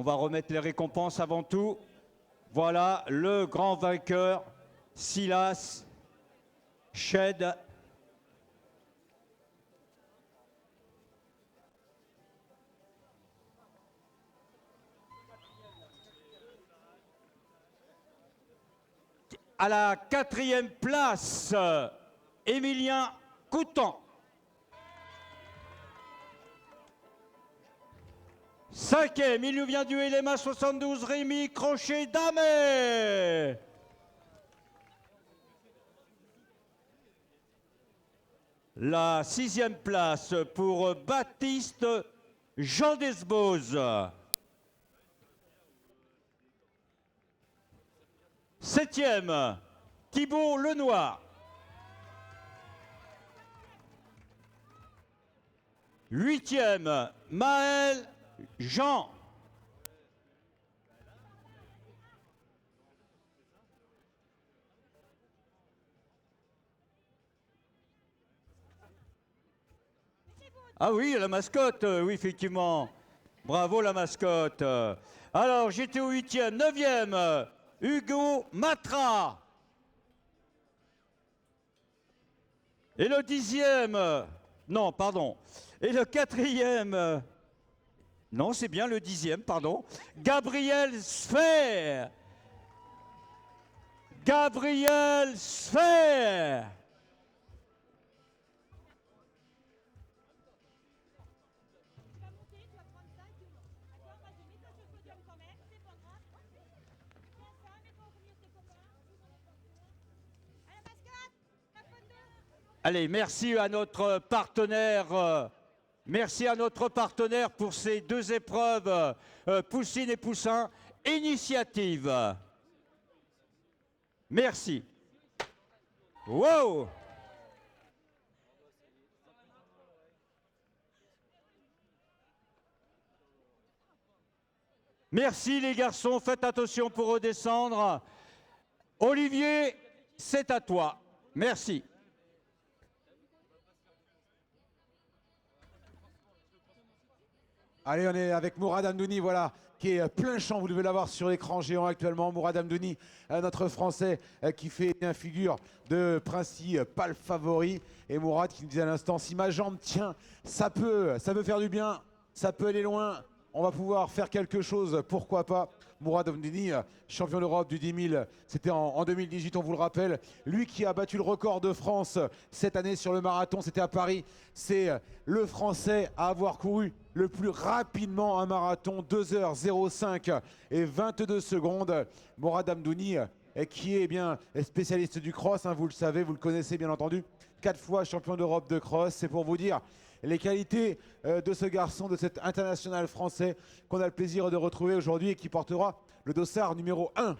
On va remettre les récompenses avant tout. Voilà le grand vainqueur, Silas Shed. À la 4e place, Émilien Coutan. 5e, il nous vient du LMA 72, Rémi Crochet-Damé. La 6e place pour Baptiste Jean Desbose. 7e, Thibault Lenoir. 8e, Maël Jean. 'Ah oui, la mascotte, oui, effectivement. Bravo, la mascotte. Alors, j'étais au 8e, 9e, Hugo Matra. Et le 10e, non, pardon. Et le 4e, non, c'est bien le 10e, pardon, Gabriel Sfer. Gabriel Sfer. Allez, merci à notre partenaire. Merci à notre partenaire pour ces 2 épreuves, Poussine et Poussin, Initiative. Merci. Wow! Merci les garçons, faites attention pour redescendre. Olivier, c'est à toi. Merci. Allez, on est avec Mourad Amdouni, voilà, qui est plein champ. Vous devez l'avoir sur l'écran géant actuellement. Mourad Amdouni, notre Français qui fait bien figure de principal favori. Et Mourad qui nous disait à l'instant, si ma jambe tient, ça peut faire du bien, ça peut aller loin. On va pouvoir faire quelque chose, pourquoi pas. Mourad Amdouni, champion d'Europe du 10 000, c'était en 2018, on vous le rappelle. Lui qui a battu le record de France cette année sur le marathon, c'était à Paris. C'est le Français à avoir couru le plus rapidement un marathon, 2h05 et 22 secondes. Mourad Amdouni, qui est bien spécialiste du cross, hein, vous le savez, vous le connaissez bien entendu. 4 fois champion d'Europe de cross, c'est pour vous dire les qualités de ce garçon, de cet international français qu'on a le plaisir de retrouver aujourd'hui et qui portera le dossard numéro 1.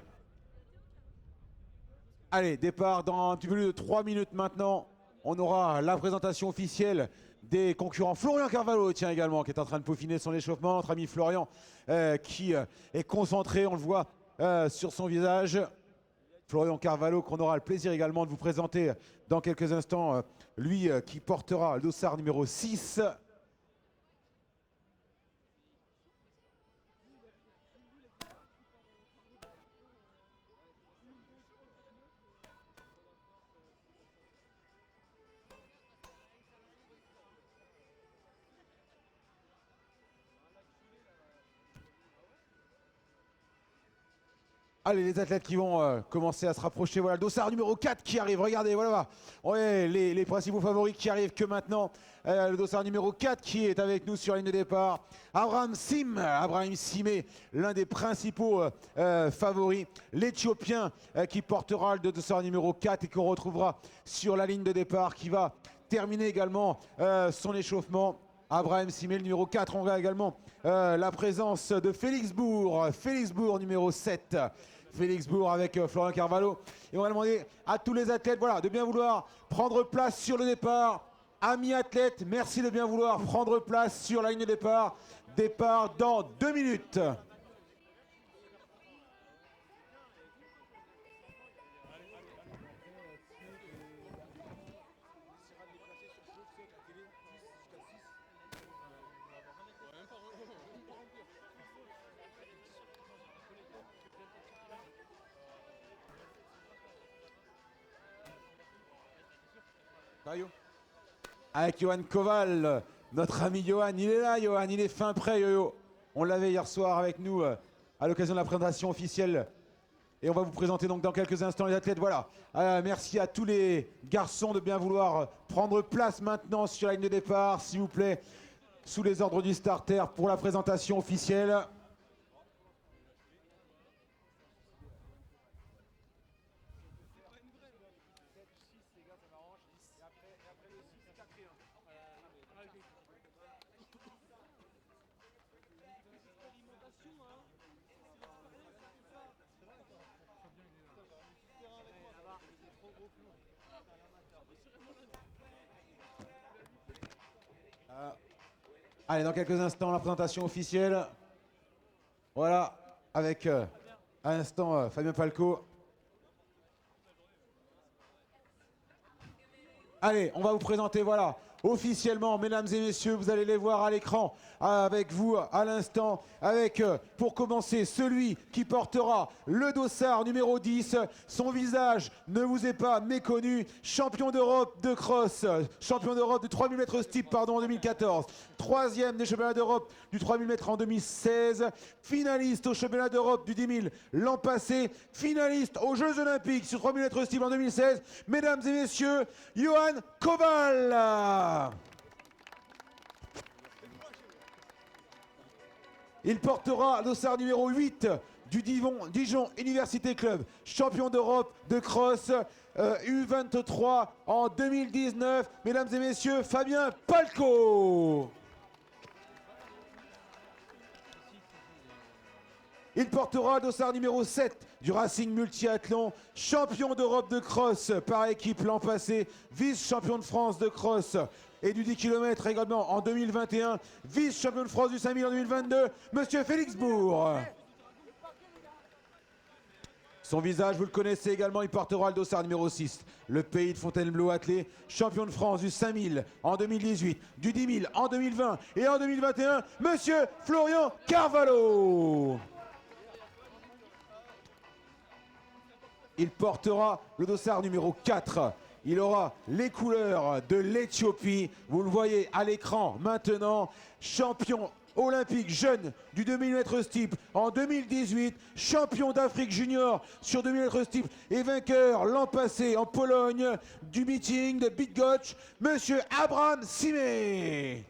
Allez, départ dans un petit peu plus de 3 minutes maintenant. On aura la présentation officielle des concurrents. Florian Carvalho, tiens, également, qui est en train de peaufiner son échauffement. Notre ami Florian qui est concentré, on le voit sur son visage. Florian Carvalho, qu'on aura le plaisir également de vous présenter dans quelques instants. Lui qui portera le dossard numéro 6. Allez, les athlètes qui vont commencer à se rapprocher. Voilà, le dossard numéro 4 qui arrive. Regardez, voilà. Ouais, les principaux favoris qui arrivent que maintenant. Le dossard numéro 4 qui est avec nous sur la ligne de départ. Abraham Simé, l'un des principaux favoris. L'Éthiopien qui portera le dossard numéro 4 et qu'on retrouvera sur la ligne de départ, qui va terminer également son échauffement. Abraham Simé, le numéro 4. On a également la présence de Félix Bourg numéro 7. Félix Bourg avec Florian Carvalho. Et on va demander à tous les athlètes voilà, de bien vouloir prendre place sur le départ. Amis athlètes, merci de bien vouloir prendre place sur la ligne de départ. Départ dans 2 minutes. Avec Johan Koval, notre ami Johan. Il est là, Johan, il est fin prêt, Yo-Yo. On l'avait hier soir avec nous à l'occasion de la présentation officielle. Et on va vous présenter donc dans quelques instants les athlètes. Voilà. Merci à tous les garçons de bien vouloir prendre place maintenant sur la ligne de départ, s'il vous plaît, sous les ordres du starter pour la présentation officielle. Allez, dans quelques instants, la présentation officielle. Voilà, avec à l'instant Fabien Falco. Allez, on va vous présenter, voilà, officiellement, mesdames et messieurs, vous allez les voir à l'écran, avec vous à l'instant, avec, pour commencer, celui qui portera le dossard numéro 10. Son visage ne vous est pas méconnu. Champion d'Europe de cross, champion d'Europe de 3000 mètres steep, pardon, en 2014. Troisième des championnats d'Europe du 3000 mètres en 2016. Finaliste au championnat d'Europe du 10 000 l'an passé. Finaliste aux Jeux Olympiques sur 3000 mètres steep en 2016. Mesdames et messieurs, Johan Koval. Il portera le dossard numéro 8 du Dijon Université Club, champion d'Europe de cross U23 en 2019. Mesdames et messieurs, Fabien Palco. Il portera le dossard numéro 7 du Racing Multiathlon, champion d'Europe de cross par équipe l'an passé, vice-champion de France de cross et du 10 km également en 2021, vice-champion de France du 5000 en 2022, monsieur Félix Bourg. Son visage, vous le connaissez également, il portera le dossard numéro 6. Le pays de Fontainebleau attelé, champion de France du 5000 en 2018, du 10 000 en 2020 et en 2021, monsieur Florian Carvalho. Il portera le dossard numéro 4. Il aura les couleurs de l'Éthiopie. Vous le voyez à l'écran maintenant. Champion olympique jeune du 2000 mètres steep en 2018. Champion d'Afrique junior sur 2000 mètres steep et vainqueur l'an passé en Pologne du meeting de Bydgoszcz, monsieur Abraham Simé.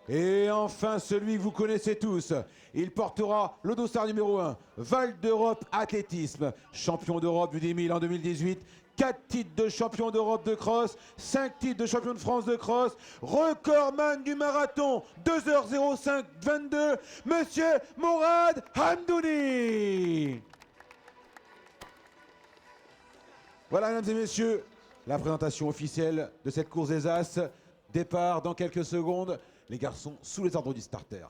Et enfin, celui que vous connaissez tous, il portera le dossard numéro 1, Val d'Europe Athlétisme, champion d'Europe du 10 000 en 2018, 4 titres de champion d'Europe de cross, 5 titres de champion de France de cross, recordman du marathon, 2h05 22, monsieur Mourad Hamdouni. Voilà, mesdames et messieurs, la présentation officielle de cette course des As. Départ dans quelques secondes. Les garçons sous les ordres du starter.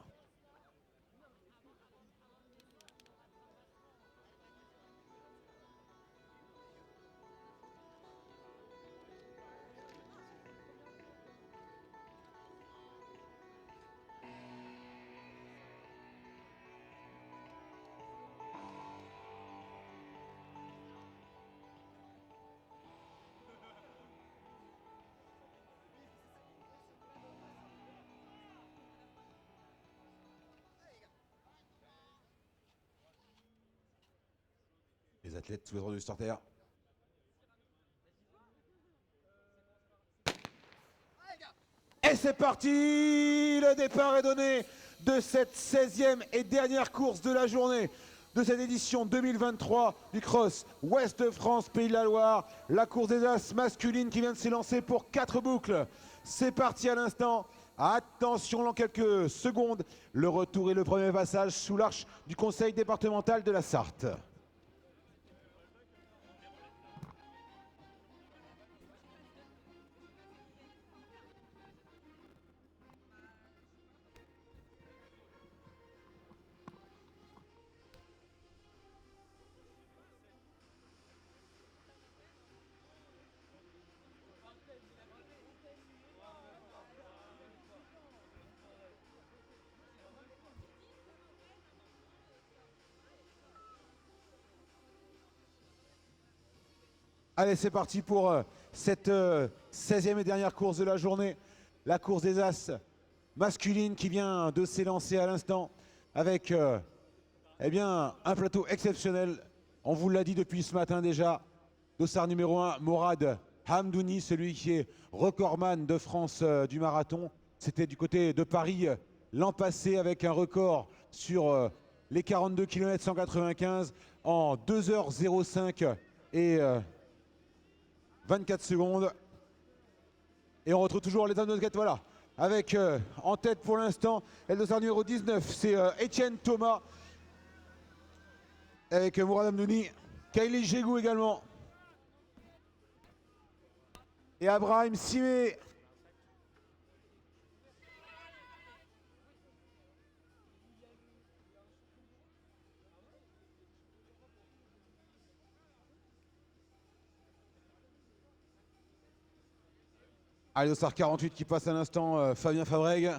Les athlètes sous les ordres du starter. Et c'est parti! Le départ est donné de cette 16e et dernière course de la journée de cette édition 2023 du Cross Ouest de France, Pays de la Loire. La course des As masculine qui vient de s'élancer pour 4 boucles. C'est parti à l'instant. Attention, dans quelques secondes, le retour et le premier passage sous l'arche du conseil départemental de la Sarthe. Allez, c'est parti pour cette 16e et dernière course de la journée. La course des As masculine qui vient de s'élancer à l'instant avec eh bien, un plateau exceptionnel. On vous l'a dit depuis ce matin déjà. Dossard numéro 1, Mourad Hamdouni, celui qui est recordman de France du marathon. C'était du côté de Paris l'an passé avec un record sur les 42 km 195 en 2h05 et 24 secondes. Et on retrouve toujours les dames de Gat, voilà. Avec en tête pour l'instant, le dossard numéro 19, c'est Etienne Thomas. Avec Mourad Hamdouni, Kylie Jégou également. Et Abraham Simé. Allez, dossard 48 qui passe à l'instant, Fabien Fabrègue.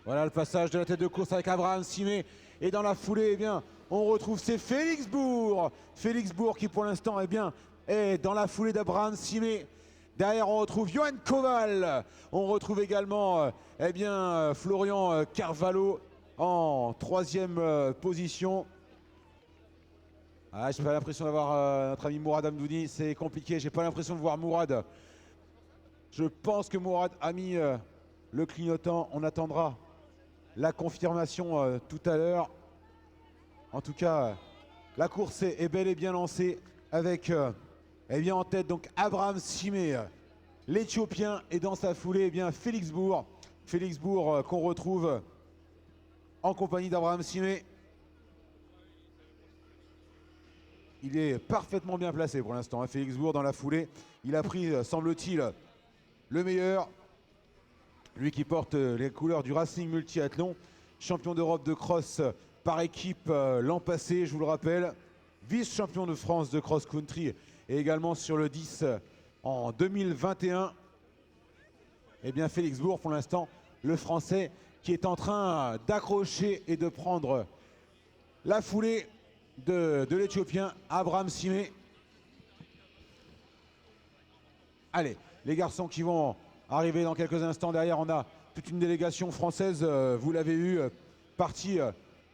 Voilà le passage de la tête de course avec Abraham Simé. Et dans la foulée, eh bien, on retrouve c'est Félix Bourg. Félix Bourg qui pour l'instant eh bien, est dans la foulée d'Abraham Simé. Derrière, on retrouve Johan Koval. On retrouve également eh bien, Florian Carvalho en troisième position. Ah, j'ai pas l'impression d'avoir notre ami Mourad Hamdouni. C'est compliqué. J'ai pas l'impression de voir Mourad. Je pense que Mourad a mis le clignotant. On attendra la confirmation tout à l'heure. En tout cas, la course est bel et bien lancée avec eh bien, en tête donc Abraham Simé, l'Éthiopien, et dans sa foulée eh bien, Félix Bourg. Félix Bourg qu'on retrouve en compagnie d'Abraham Simé. il est parfaitement bien placé pour l'instant. Hein. Félix Bourg dans la foulée. Il a pris, semble-t-il, le meilleur. Lui qui porte les couleurs du Racing Multiathlon. Champion d'Europe de cross par équipe l'an passé, je vous le rappelle. Vice-champion de France de cross-country et également sur le 10 en 2021. Eh bien Félix Bourg, pour l'instant, le Français qui est en train d'accrocher et de prendre la foulée de l'Éthiopien Abraham Simé. Allez, les garçons qui vont arriver dans quelques instants. Derrière, on a toute une délégation française, vous l'avez vu, partie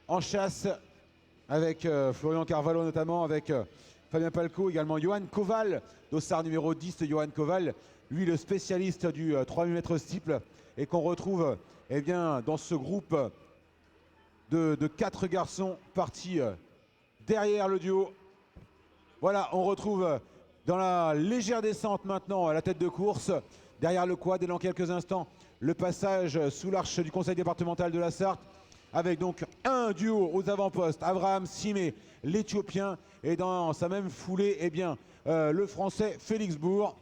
en chasse avec Florian Carvalho notamment, avec Fabien Palco, également Johan Koval, dossard numéro 10 de Johan Koval, lui le spécialiste du 3000 mètres steeple et qu'on retrouve eh bien, dans ce groupe de 4 garçons partis derrière le duo. Voilà, on retrouve dans la légère descente maintenant à la tête de course, derrière le quad et dans quelques instants le passage sous l'arche du conseil départemental de la Sarthe avec donc un duo aux avant-postes, Abraham Simé, l'Éthiopien, et dans sa même foulée, eh bien, le Français Félix Bourg.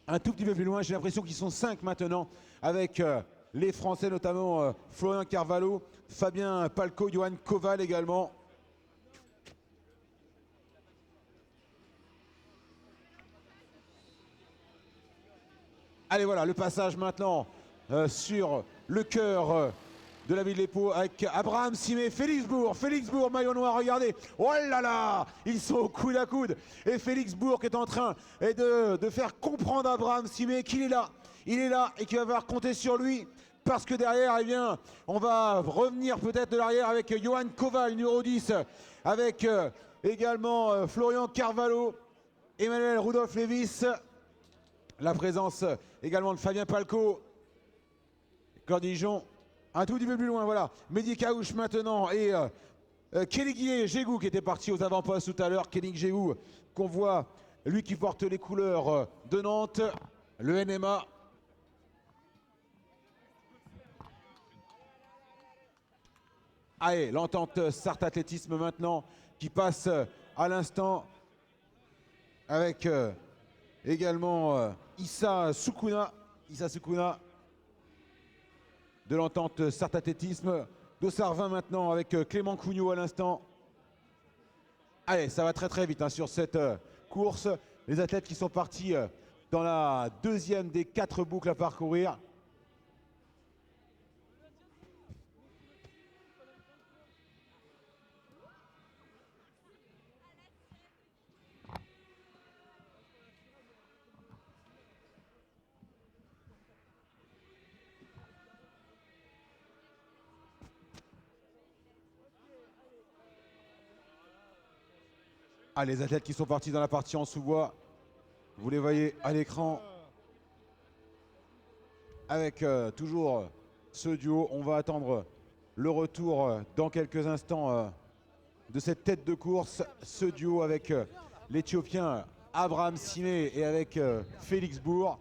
Un tout petit peu plus loin, j'ai l'impression qu'ils sont 5 maintenant, avec les Français notamment Florian Carvalho, Fabien Palco, Johan Koval également. Allez voilà, le passage maintenant sur le cœur de la ville d'Épau avec Abraham Simé, Félix Bourg, maillot noir, regardez, oh là là, ils sont au coude à coude, et Félix Bourg qui est en train de faire comprendre à Abraham Simé qu'il est là, et qu'il va falloir compter sur lui, parce que derrière, eh bien, on va revenir peut-être de l'arrière avec Johan Koval, numéro 10, avec également Florian Carvalho, Emmanuel Rudolf Lévis, la présence également de Fabien Palco, Claude Dijon, un tout petit peu plus loin, voilà. Mehdi Kaouch maintenant et Kélig Jégou qui était parti aux avant-postes tout à l'heure. Kélig Jégou qu'on voit, lui qui porte les couleurs de Nantes, le NMA. Allez, l'entente Sarthe Athlétisme maintenant qui passe à l'instant avec également Issa Soukouna de l'entente Sarthe Athlétisme. Dossard 20 maintenant avec Clément Cougnot à l'instant. Allez, ça va très très vite hein, sur cette course. Les athlètes qui sont partis dans la deuxième des 4 boucles à parcourir. Ah, les athlètes qui sont partis dans la partie en sous-bois, vous les voyez à l'écran avec toujours ce duo. On va attendre le retour dans quelques instants de cette tête de course, ce duo avec l'Éthiopien Abraham Simé et avec Félix Bourg.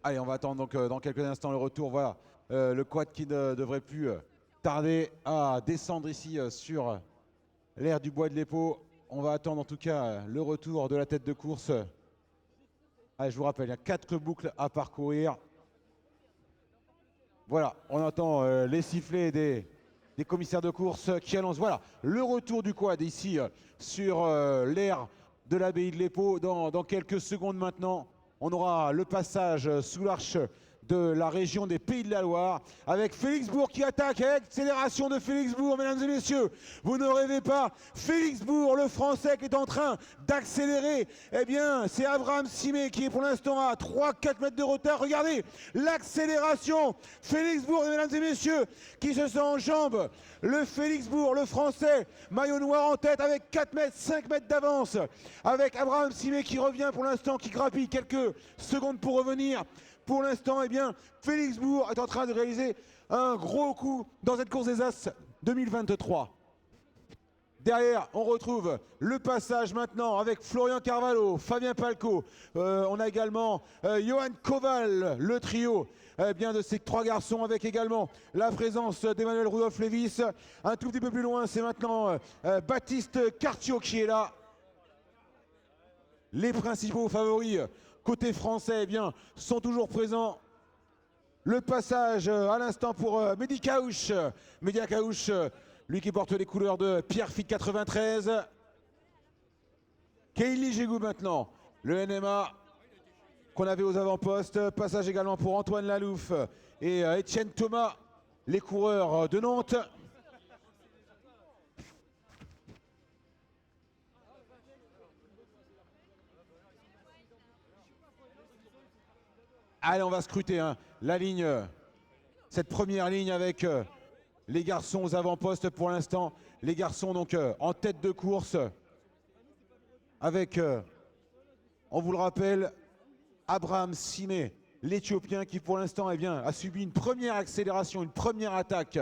Allez, on va attendre donc dans quelques instants le retour. Voilà, le quad qui ne devrait plus tarder à descendre ici sur l'aire du bois de l'Épau. On va attendre en tout cas le retour de la tête de course. Allez, je vous rappelle, il y a 4 boucles à parcourir. Voilà, on entend les sifflets des commissaires de course qui annoncent voilà, le retour du quad ici sur l'aire de l'abbaye de l'Épau dans quelques secondes maintenant. On aura le passage sous l'arche de la région des Pays de la Loire, avec Félix Bourg qui attaque, accélération de Félix Bourg, mesdames et messieurs, vous ne rêvez pas, Félix Bourg, le Français qui est en train d'accélérer, eh bien c'est Abraham Simet qui est pour l'instant à 3-4 mètres de retard, regardez l'accélération, Félix Bourg, mesdames et messieurs, qui se sent en jambes, le Félix Bourg, le Français, maillot noir en tête avec 4 mètres, 5 mètres d'avance, avec Abraham Simet qui revient pour l'instant, qui grappille quelques secondes pour revenir. Pour l'instant, eh bien, Félix Bourg est en train de réaliser un gros coup dans cette course des As 2023. Derrière, on retrouve le passage maintenant avec Florian Carvalho, Fabien Palco. On a également Johan Koval, le trio bien de ces trois garçons, avec également la présence d'Emmanuel Rudolph Lévis. Un tout petit peu plus loin, c'est maintenant Baptiste Cartiot qui est là. Les principaux favoris côté français, eh bien, sont toujours présents. Le passage à l'instant pour Mehdi Kaouch. Mehdi Kaouch, lui qui porte les couleurs de Pierrefitte 93. Kaylee Gégou maintenant, le NMA qu'on avait aux avant-postes. Passage également pour Antoine Lalouf et Étienne Thomas, les coureurs de Nantes. Allez, on va scruter hein, la ligne, cette première ligne avec les garçons aux avant-postes pour l'instant. Les garçons donc en tête de course avec, on vous le rappelle, Abraham Simet, l'Éthiopien qui pour l'instant eh bien, a subi une première accélération, une première attaque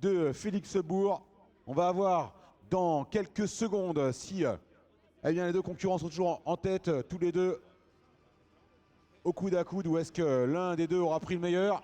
de Félix Bourg. On va voir dans quelques secondes si eh bien, les deux concurrents sont toujours en tête, tous les deux au coude à coude, ou est-ce que l'un des deux aura pris le meilleur?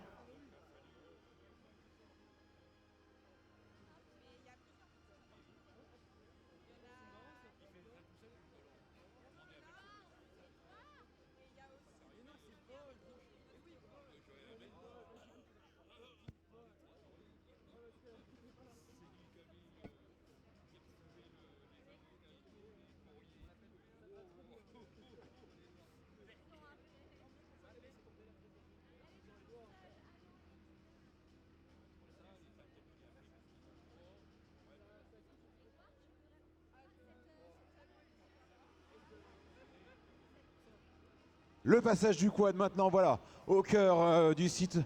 Le passage du quad maintenant, voilà, au cœur du site,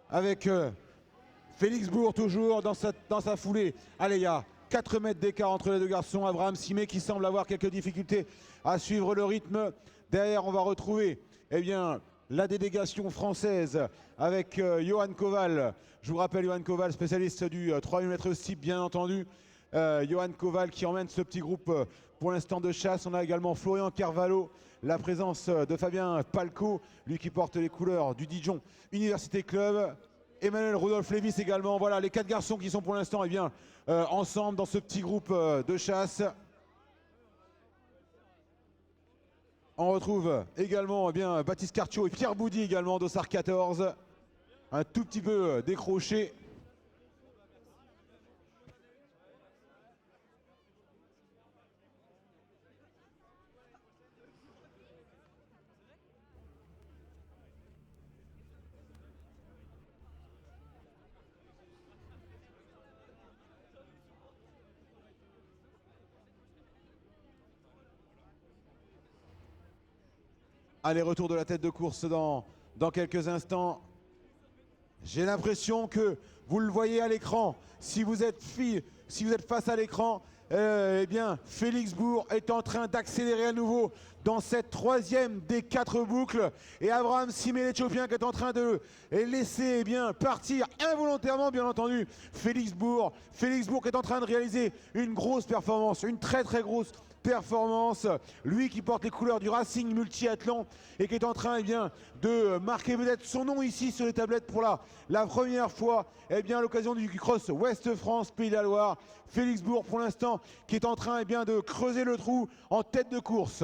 avec Félix Bourg toujours dans sa foulée. Allez, il y a 4 mètres d'écart entre les deux garçons. Abraham Simet qui semble avoir quelques difficultés à suivre le rythme. Derrière, on va retrouver eh bien, la délégation française avec Johan Koval. Je vous rappelle, Johan Koval, spécialiste du 3000 m steep, bien entendu. Johan Koval qui emmène ce petit groupe pour l'instant de chasse. On a également Florian Carvalho, la présence de Fabien Palco, lui qui porte les couleurs du Dijon Université Club. Emmanuel Rudolph Lévis également. Voilà les 4 garçons qui sont pour l'instant eh bien, ensemble dans ce petit groupe de chasse. On retrouve également eh bien, Baptiste Cartiot et Pierre Boudy également d'Ossard 14. Un tout petit peu décroché. Allez, retour de la tête de course dans quelques instants. J'ai l'impression que vous le voyez à l'écran. Si vous êtes face à l'écran, eh bien, Félix Bourg est en train d'accélérer à nouveau dans cette 3e des 4 boucles. Et Abraham Simet, l'Éthiopien, qui est en train de laisser eh bien, partir involontairement, bien entendu, Félix Bourg. Félix Bourg qui est en train de réaliser une grosse performance, une très très grosse performance, lui qui porte les couleurs du Racing Multiathlon et qui est en train eh bien, de marquer peut-être son nom ici sur les tablettes pour la première fois eh bien, à l'occasion du Cross Ouest France Pays de la Loire. Félix Bourg pour l'instant qui est en train eh bien, de creuser le trou en tête de course.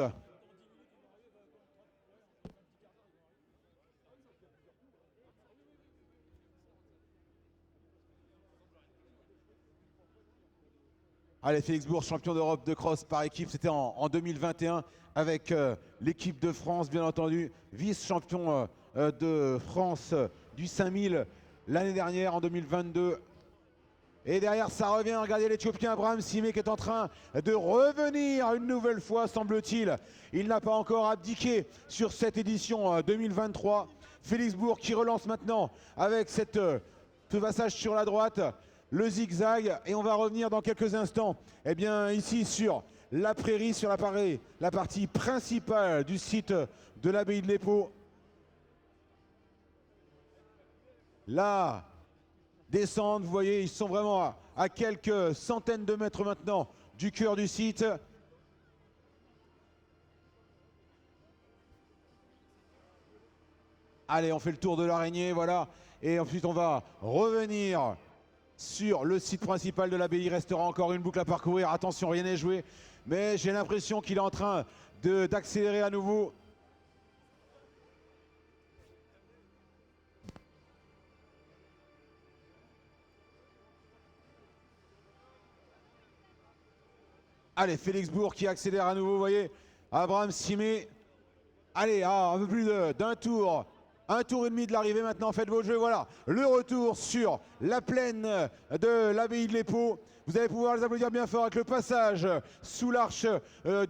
Allez, Félix Bourg, champion d'Europe de cross par équipe, c'était en 2021 avec l'équipe de France, bien entendu, vice-champion de France du 5000 l'année dernière, en 2022. Et derrière, ça revient. Regardez l'Éthiopien Abraham Simé qui est en train de revenir une nouvelle fois, semble-t-il. Il n'a pas encore abdiqué sur cette édition 2023. Félix Bourg qui relance maintenant avec ce passage sur la droite, le zigzag. Et on va revenir dans quelques instants, eh bien, ici sur la prairie, sur la partie principale du site de l'abbaye de l'Épau. Là, descendre, vous voyez, ils sont vraiment à quelques centaines de mètres maintenant du cœur du site. Allez, on fait le tour de l'araignée, voilà. Et ensuite, on va revenir sur le site principal de l'abbaye. Il restera encore une boucle à parcourir. Attention, rien n'est joué. Mais j'ai l'impression qu'il est en train d'accélérer à nouveau. Allez, Félix Bourg qui accélère à nouveau, vous voyez. Abraham Simé. Allez, un peu plus d'un tour. Un tour et demi de l'arrivée maintenant, faites vos jeux, voilà. Le retour sur la plaine de l'abbaye de l'Épau. Vous allez pouvoir les applaudir bien fort avec le passage sous l'arche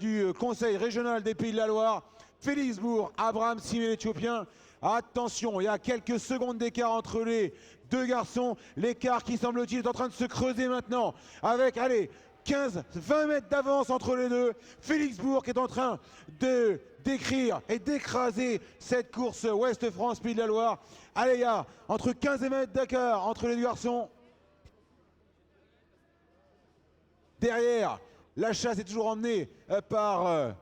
du Conseil régional des Pays de la Loire. Félix Bourg, Abraham Simé l'Éthiopien. Attention, il y a quelques secondes d'écart entre les deux garçons. L'écart qui semble-t-il est en train de se creuser maintenant avec, allez, 15-20 mètres d'avance entre les deux. Félix Bourg qui est en train d'écrire et d'écraser cette course Ouest France Pays de la Loire. Allez, il y a entre 15 et mètres d'écart entre les deux garçons. Derrière, la chasse est toujours emmenée par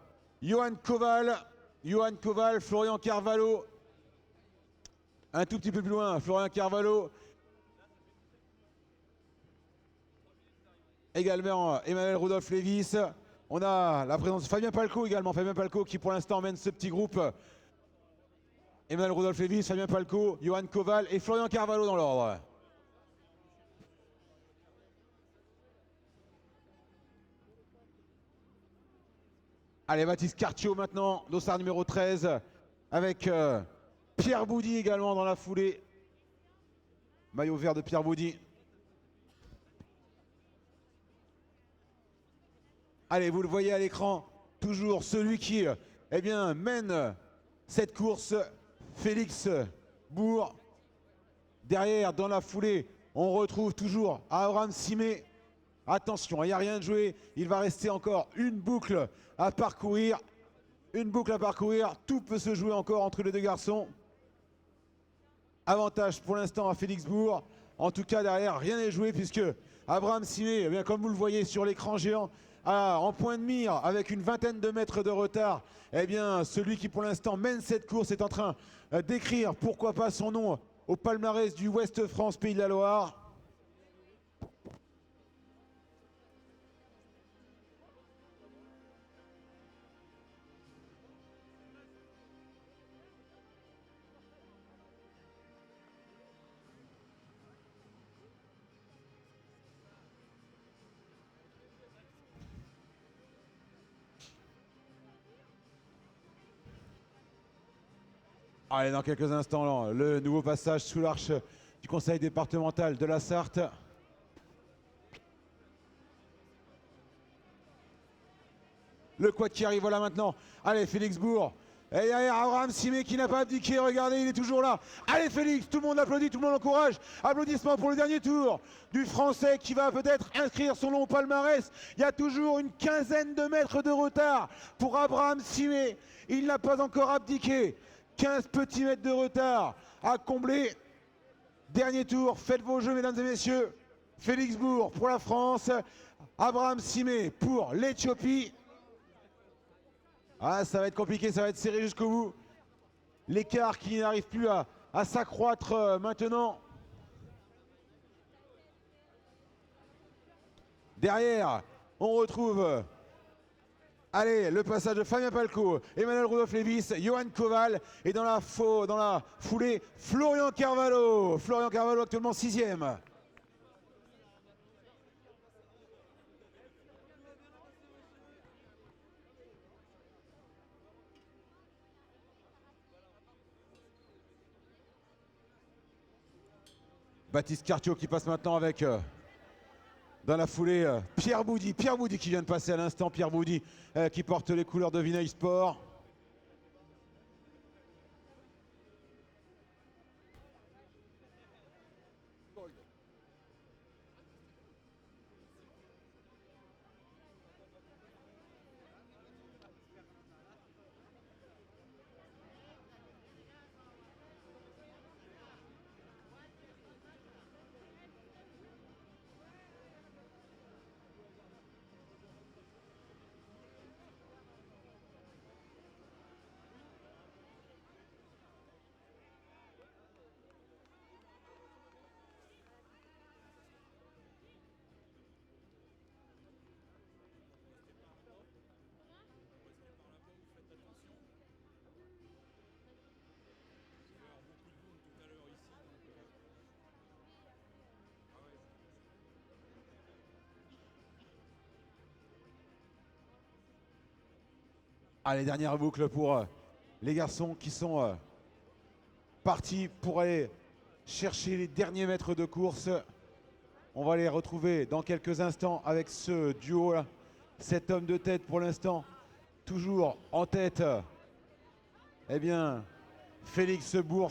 Johan Koval. Johan Koval, Florian Carvalho. Un tout petit peu plus loin, Florian Carvalho. Également Emmanuel Rudolph Lévis. On a la présence de Fabien Palco également. Fabien Palco qui pour l'instant mène ce petit groupe. Emmanuel Rudolph Lévis, Fabien Palco, Johan Koval et Florian Carvalho dans l'ordre. Allez, Baptiste Cartiot maintenant, dossard numéro 13, avec Pierre Boudy également dans la foulée. Maillot vert de Pierre Boudy. Allez, vous le voyez à l'écran, toujours celui qui eh bien, mène cette course, Félix Bourg. Derrière, dans la foulée, on retrouve toujours Abraham Simé. Attention, il n'y a rien de joué, il va rester encore une boucle à parcourir. Une boucle à parcourir, tout peut se jouer encore entre les deux garçons. Avantage pour l'instant à Félix Bourg. En tout cas, derrière, rien n'est joué puisque Abraham Simé, eh bien, comme vous le voyez sur l'écran géant, en point de mire avec une vingtaine de mètres de retard, eh bien, celui qui pour l'instant mène cette course est en train d'écrire, pourquoi pas, son nom au palmarès du Ouest France Pays de la Loire. Allez, dans quelques instants, là, le nouveau passage sous l'arche du conseil départemental de la Sarthe. Le quad qui arrive, voilà maintenant. Allez, Félix Bourg. Et derrière, Abraham Simé qui n'a pas abdiqué. Regardez, il est toujours là. Allez, Félix, tout le monde applaudit, tout le monde encourage. Applaudissements pour le dernier tour du Français qui va peut-être inscrire son nom au palmarès. Il y a toujours une quinzaine de mètres de retard pour Abraham Simé. Il n'a pas encore abdiqué. 15 petits mètres de retard à combler. Dernier tour, faites vos jeux, mesdames et messieurs. Félix Bourg pour la France. Abraham Simé pour l'Éthiopie. Ah, ça va être compliqué, ça va être serré jusqu'au bout. L'écart qui n'arrive plus à s'accroître maintenant. Derrière, on retrouve, allez, le passage de Fabien Palco, Emmanuel Rudolph Lévis, Johan Koval et dans la foulée, Florian Carvalho. Florian Carvalho actuellement 6e. Baptiste Cartiot qui passe maintenant avec, dans la foulée, Pierre Boudy. Pierre Boudy qui vient de passer à l'instant. Pierre Boudy qui porte les couleurs de Vineille Sport. Allez, dernière boucle pour les garçons qui sont partis pour aller chercher les derniers mètres de course. On va les retrouver dans quelques instants avec ce duo là. Cet homme de tête pour l'instant, toujours en tête. Eh bien, Félix Bourg,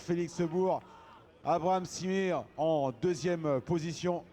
Abraham Simir en deuxième position.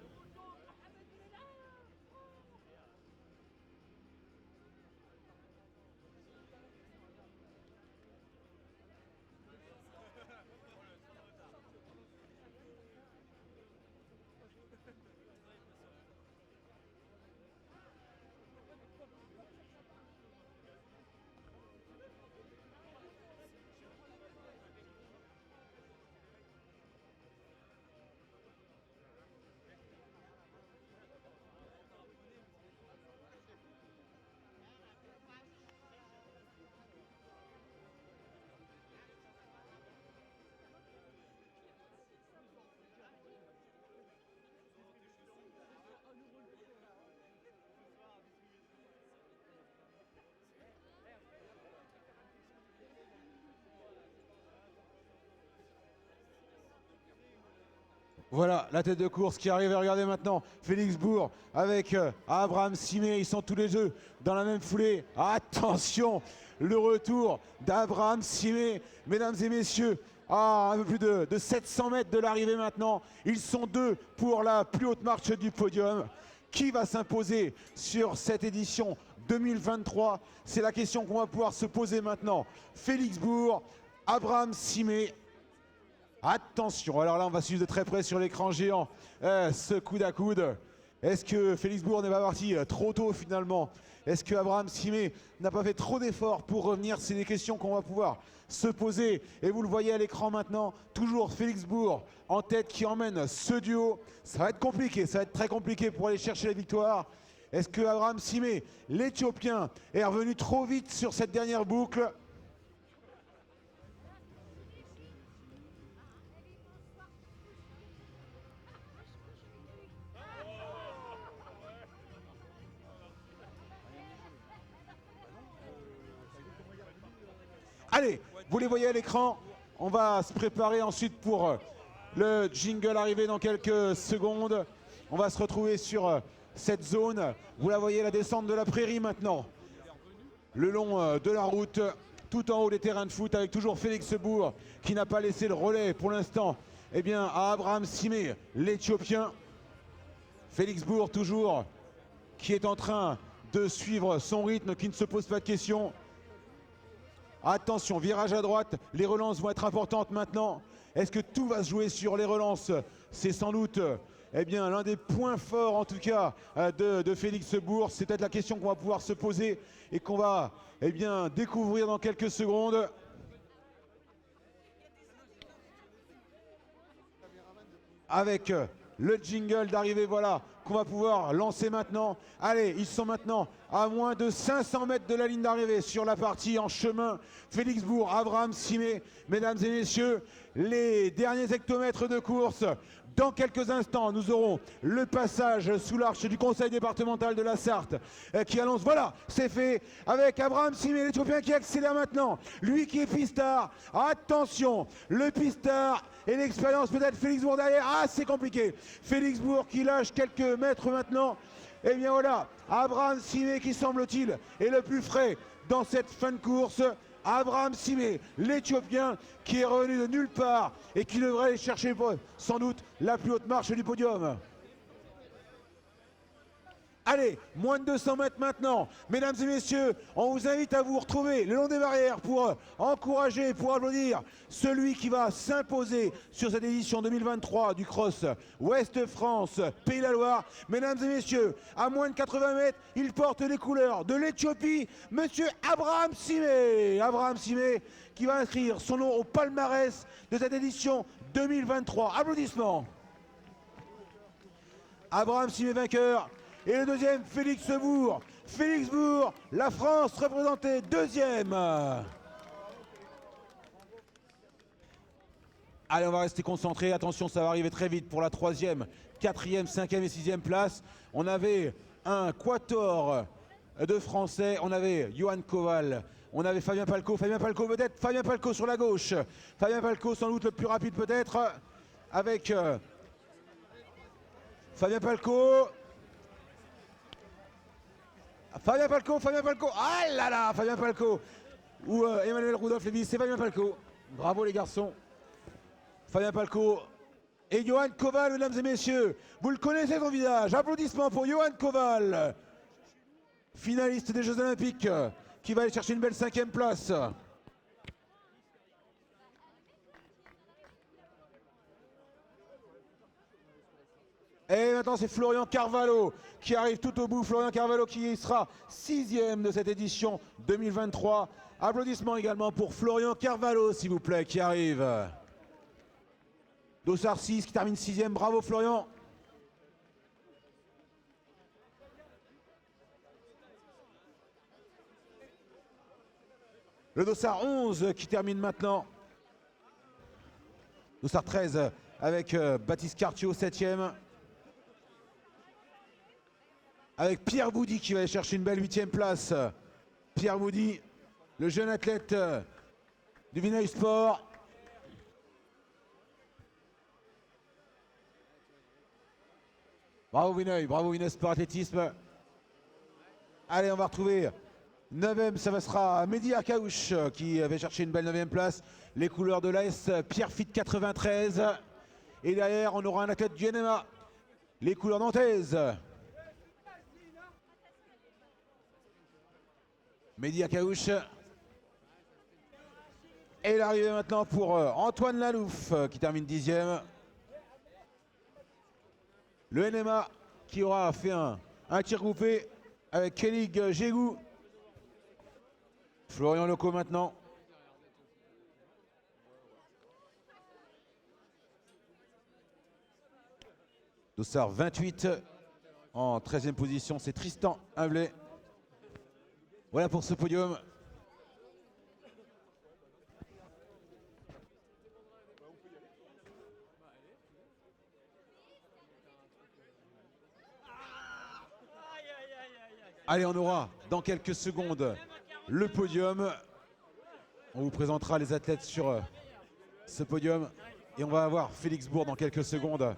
Voilà la tête de course qui arrive. Regardez maintenant Félix Bourg avec Abraham Simé. Ils sont tous les deux dans la même foulée. Attention, le retour d'Abraham Simé. Mesdames et messieurs, un peu plus de 700 mètres de l'arrivée maintenant. Ils sont deux pour la plus haute marche du podium. Qui va s'imposer sur cette édition 2023? C'est la question qu'on va pouvoir se poser maintenant. Félix Bourg, Abraham Simé. Attention, alors là on va suivre de très près sur l'écran géant ce coude à coude. Est-ce que Félix Bourg n'est pas parti trop tôt finalement? Est-ce que Abraham Simé n'a pas fait trop d'efforts pour revenir? C'est des questions qu'on va pouvoir se poser. Et vous le voyez à l'écran maintenant, toujours Félix Bourg en tête qui emmène ce duo. Ça va être compliqué, ça va être très compliqué pour aller chercher la victoire. Est-ce que Abraham Simé, l'Éthiopien, est revenu trop vite sur cette dernière boucle? Allez, vous les voyez à l'écran. On va se préparer ensuite pour le jingle arrivé dans quelques secondes. On va se retrouver sur cette zone. Vous la voyez, la descente de la prairie maintenant. Le long de la route, tout en haut des terrains de foot, avec toujours Félix Bourg qui n'a pas laissé le relais pour l'instant à Abraham Simé, l'Éthiopien. Félix Bourg toujours qui est en train de suivre son rythme, qui ne se pose pas de questions. Attention, virage à droite, les relances vont être importantes maintenant. Est-ce que tout va se jouer sur les relances? C'est sans doute l'un des points forts en tout cas de Félix Bourg. C'est peut-être la question qu'on va pouvoir se poser et qu'on va découvrir dans quelques secondes. Avec le jingle d'arrivée, voilà, qu'on va pouvoir lancer maintenant. Allez, ils sont maintenant à moins de 500 mètres de la ligne d'arrivée sur la partie en chemin. Félix Bourg, Abraham Simé, mesdames et messieurs, les derniers hectomètres de course Dans quelques instants, nous aurons le passage sous l'arche du conseil départemental de la Sarthe qui annonce, voilà, c'est fait, avec Abraham Simé, l'Éthiopien qui accélère maintenant. Lui qui est pistard, attention, le pistard et l'expérience peut-être Félix Bourg derrière. Ah, c'est compliqué. Félix Bourg qui lâche quelques mètres maintenant. Et bien voilà, Abraham Simé qui semble-t-il est le plus frais dans cette fin de course. Abraham Simé, l'Éthiopien qui est revenu de nulle part et qui devrait aller chercher sans doute la plus haute marche du podium. Allez, moins de 200 mètres maintenant. Mesdames et messieurs, on vous invite à vous retrouver le long des barrières pour encourager, pour applaudir celui qui va s'imposer sur cette édition 2023 du Cross Ouest France, Pays de la Loire. Mesdames et messieurs, à moins de 80 mètres, il porte les couleurs de l'Éthiopie, monsieur Abraham Simé. Abraham Simé qui va inscrire son nom au palmarès de cette édition 2023. Applaudissements. Abraham Simé vainqueur. Et le deuxième, Félix Bourg. Félix Bourg, la France représentée deuxième. Allez, on va rester concentré. Attention, ça va arriver très vite pour la troisième, quatrième, cinquième et sixième place. On avait un quator de Français. On avait Johan Koval. On avait Fabien Palko. Fabien Palko peut-être. Fabien Palko sur la gauche. Fabien Palko sans doute le plus rapide peut-être. Avec Fabien Palko. Fabien Palko, ah là là, Fabien Palko ou Emmanuel Rudolph Lévy, c'est Fabien Palko. Bravo les garçons. Fabien Palko et Johan Koval, mesdames et messieurs. Vous le connaissez son visage. Applaudissements pour Johan Koval, finaliste des Jeux Olympiques, qui va aller chercher une belle cinquième place. Et maintenant c'est Florian Carvalho qui arrive tout au bout. Florian Carvalho qui sera sixième de cette édition 2023. Applaudissements également pour Florian Carvalho s'il vous plaît qui arrive. Dossard 6 qui termine sixième. Bravo Florian. Le Dossard 11 qui termine maintenant. Dossard 13 avec Baptiste Cartier 7e. Avec Pierre Boudy qui va aller chercher une belle 8e place. Pierre Boudy, le jeune athlète du Vineuil Sport. Bravo Vineuil Sport Athlétisme. Allez, on va retrouver 9e, ça sera Mehdi Akaouche qui va chercher une belle 9e place. Les couleurs de l'AS Pierre Fit 93. Et derrière, on aura un athlète du NMA. Les couleurs nantaises. Mehdi Akaouche. Et l'arrivée maintenant pour Antoine Lalouf qui termine 10e. Le NMA qui aura fait un tir groupé avec Kellig Gégou. Florian Loco maintenant. Dossard 28. En 13e position, c'est Tristan Havlet. Voilà pour ce podium. Allez, on aura dans quelques secondes le podium. On vous présentera les athlètes sur ce podium. Et on va avoir Félix Bourg dans quelques secondes.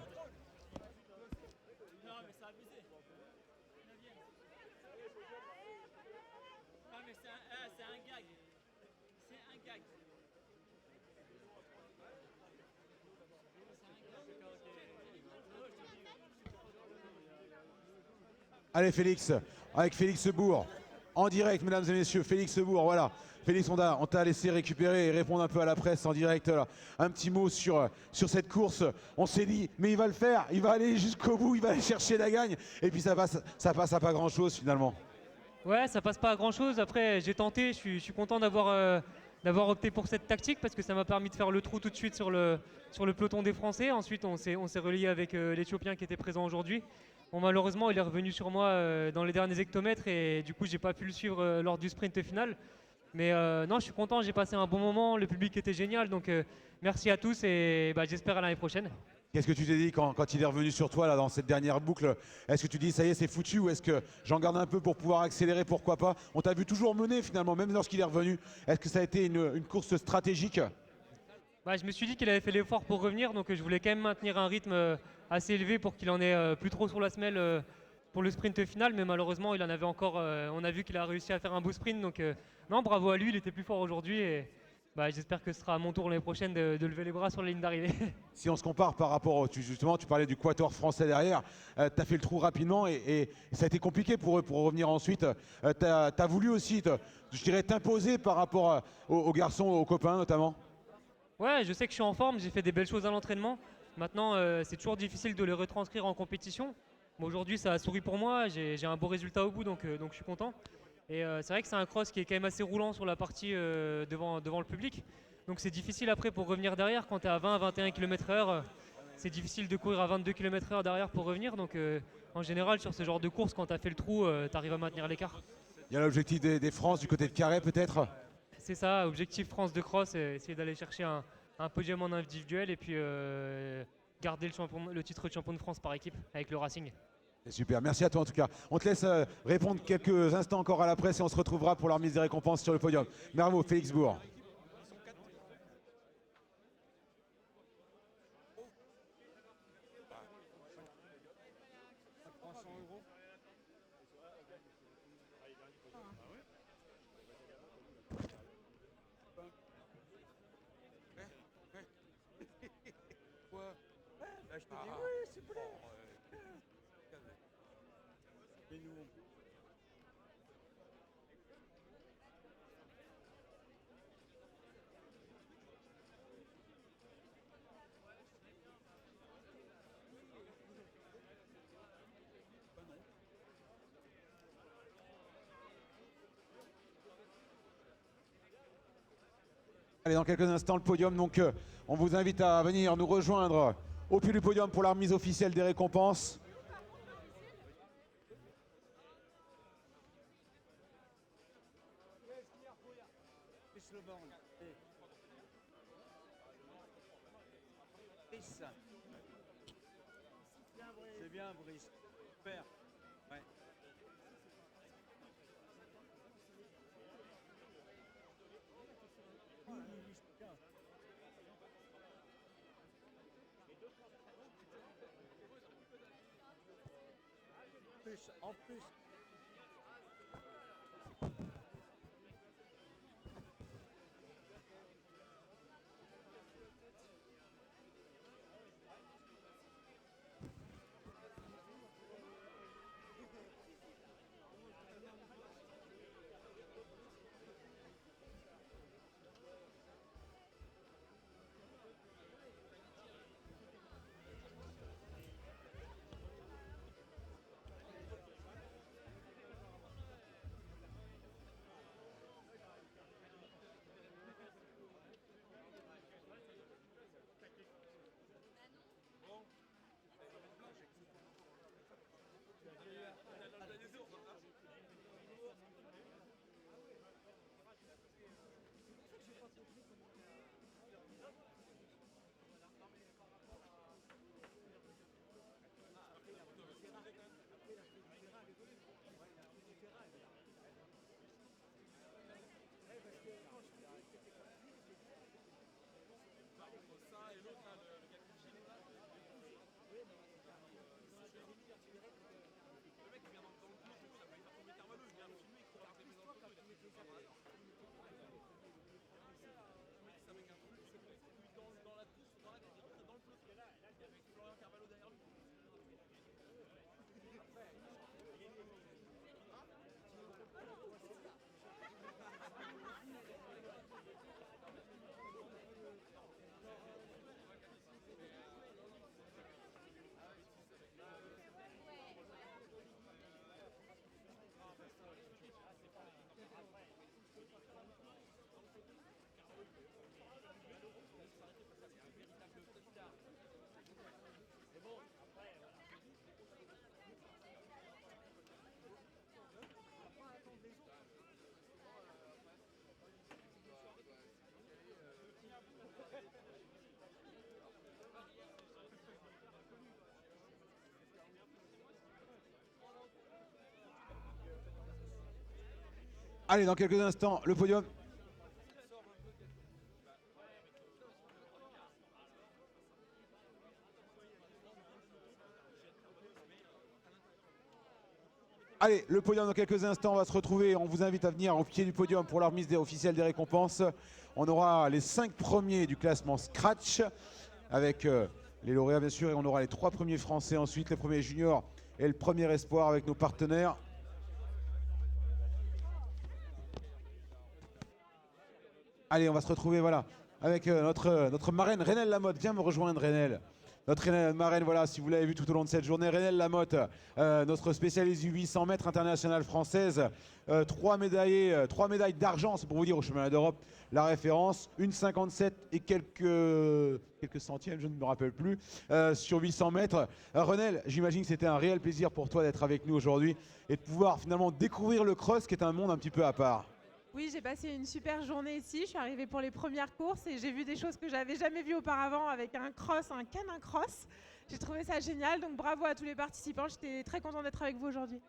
Allez Félix, avec Félix Bourg, en direct mesdames et messieurs, Félix Bourg, voilà. Félix, on t'a laissé récupérer et répondre un peu à la presse en direct. Là. Un petit mot sur cette course. On s'est dit, mais il va le faire, il va aller jusqu'au bout, il va aller chercher la gagne. Et puis ça passe à pas grand chose finalement. Ouais, ça passe pas à grand chose. Après, j'ai tenté, je suis content d'avoir opté pour cette tactique parce que ça m'a permis de faire le trou tout de suite sur le peloton des Français. Ensuite, on s'est relié avec l'Éthiopien qui était présent aujourd'hui. Bon, malheureusement, il est revenu sur moi dans les derniers hectomètres et du coup, j'ai pas pu le suivre lors du sprint final. Mais non, je suis content, j'ai passé un bon moment, le public était génial, donc merci à tous et j'espère à l'année prochaine. Qu'est-ce que tu t'es dit quand il est revenu sur toi là, dans cette dernière boucle? Est-ce que tu dis ça y est, c'est foutu, ou est-ce que j'en garde un peu pour pouvoir accélérer, pourquoi pas? On t'a vu toujours mener finalement, même lorsqu'il est revenu. Est-ce que ça a été une course stratégique? Bah, je me suis dit qu'il avait fait l'effort pour revenir, donc je voulais quand même maintenir un rythme assez élevé pour qu'il en ait plus trop sur la semelle pour le sprint final, mais malheureusement il en avait encore, on a vu qu'il a réussi à faire un beau sprint, donc non, bravo à lui, il était plus fort aujourd'hui et bah, j'espère que ce sera à mon tour l'année prochaine de lever les bras sur la ligne d'arrivée. Si on se compare par rapport, justement, tu parlais du quator français derrière, tu as fait le trou rapidement et ça a été compliqué pour eux pour revenir ensuite. Tu as voulu aussi, je dirais, t'imposer par rapport aux garçons, aux copains notamment. Ouais, je sais que je suis en forme, j'ai fait des belles choses à l'entraînement. Maintenant, c'est toujours difficile de les retranscrire en compétition. Bon, aujourd'hui, ça a souri pour moi, j'ai un beau résultat au bout, donc je suis content. Et c'est vrai que c'est un cross qui est quand même assez roulant sur la partie devant le public. Donc c'est difficile après pour revenir derrière. Quand tu es à 20-21 km/h, c'est difficile de courir à 22 km/h derrière pour revenir. Donc en général, sur ce genre de course, quand tu as fait le trou, tu arrives à maintenir l'écart. Il y a l'objectif des France du côté de Carré peut-être. C'est ça, objectif France de cross, essayer d'aller chercher un podium en individuel et puis garder le titre de champion de France par équipe avec le Racing. C'est super, merci à toi en tout cas. On te laisse répondre quelques instants encore à la presse et on se retrouvera pour la remise des récompenses sur le podium. Bravo, Félix Bourg. Allez, dans quelques instants, le podium. Donc, on vous invite à venir nous rejoindre au pied du podium pour la remise officielle des récompenses. C'est bien, Brice. Super. Ouais. En plus. Allez, dans quelques instants, le podium. Allez, le podium dans quelques instants, on va se retrouver. On vous invite à venir au pied du podium pour la remise officielle des récompenses. On aura les 5 premiers du classement Scratch avec les lauréats bien sûr. Et on aura les 3 premiers français ensuite, les premiers juniors et le premier espoir avec nos partenaires. Allez, on va se retrouver voilà, avec notre marraine Renelle Lamotte. Viens me rejoindre Renelle. Notre marraine, voilà, si vous l'avez vu tout au long de cette journée, Renelle Lamotte, notre spécialiste du 800 mètres internationale française, 3 médailles d'argent, c'est pour vous dire, au championnat d'Europe, la référence, 1,57 et quelques centièmes, je ne me rappelle plus, sur 800 mètres. Renelle, j'imagine que c'était un réel plaisir pour toi d'être avec nous aujourd'hui et de pouvoir finalement découvrir le cross, qui est un monde un petit peu à part. Oui, j'ai passé une super journée ici. Je suis arrivée pour les premières courses et j'ai vu des choses que j'avais jamais vues auparavant avec un canin cross. J'ai trouvé ça génial, donc bravo à tous les participants. J'étais très contente d'être avec vous aujourd'hui.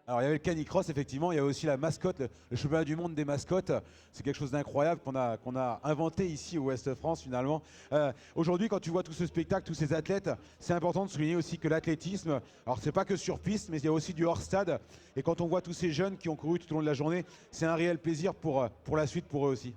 Alors il y avait le canicross effectivement, il y a aussi la mascotte, le championnat du monde des mascottes. C'est quelque chose d'incroyable qu'on a inventé ici au Ouest France finalement. Aujourd'hui quand tu vois tout ce spectacle, tous ces athlètes, c'est important de souligner aussi que l'athlétisme, alors c'est pas que sur piste, mais il y a aussi du hors stade. Et quand on voit tous ces jeunes qui ont couru tout au long de la journée, c'est un réel plaisir pour la suite pour eux aussi.